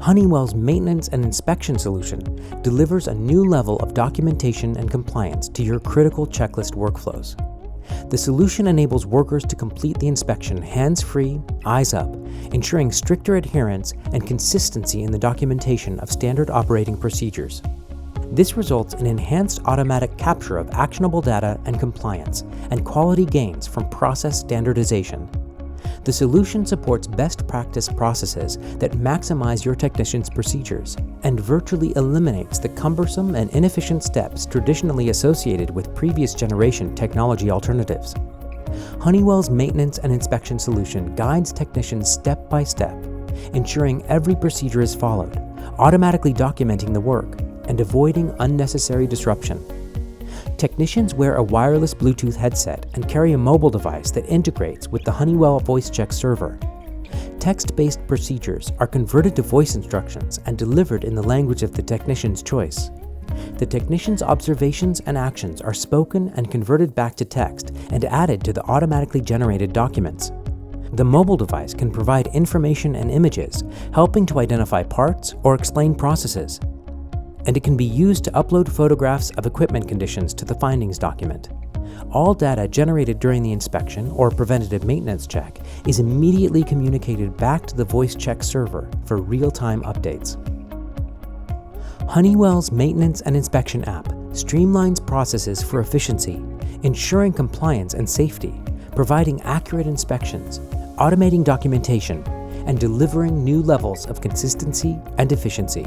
Honeywell's maintenance and inspection solution delivers a new level of documentation and compliance to your critical checklist workflows. The solution enables workers to complete the inspection hands-free, eyes up, ensuring stricter adherence and consistency in the documentation of standard operating procedures. This results in enhanced automatic capture of actionable data and compliance, and quality gains from process standardization. The solution supports best practice processes that maximize your technicians' procedures and virtually eliminates the cumbersome and inefficient steps traditionally associated with previous generation technology alternatives. Honeywell's maintenance and inspection solution guides technicians step by step, ensuring every procedure is followed, automatically documenting the work, and avoiding unnecessary disruption. Technicians wear a wireless Bluetooth headset and carry a mobile device that integrates with the Honeywell VoiceCheck server. Text-based procedures are converted to voice instructions and delivered in the language of the technician's choice. The technician's observations and actions are spoken and converted back to text and added to the automatically generated documents. The mobile device can provide information and images, helping to identify parts or explain processes. And it can be used to upload photographs of equipment conditions to the findings document. All data generated during the inspection or preventative maintenance check is immediately communicated back to the VoiceCheck server for real-time updates. Honeywell's maintenance and inspection app streamlines processes for efficiency, ensuring compliance and safety, providing accurate inspections, automating documentation, and delivering new levels of consistency and efficiency.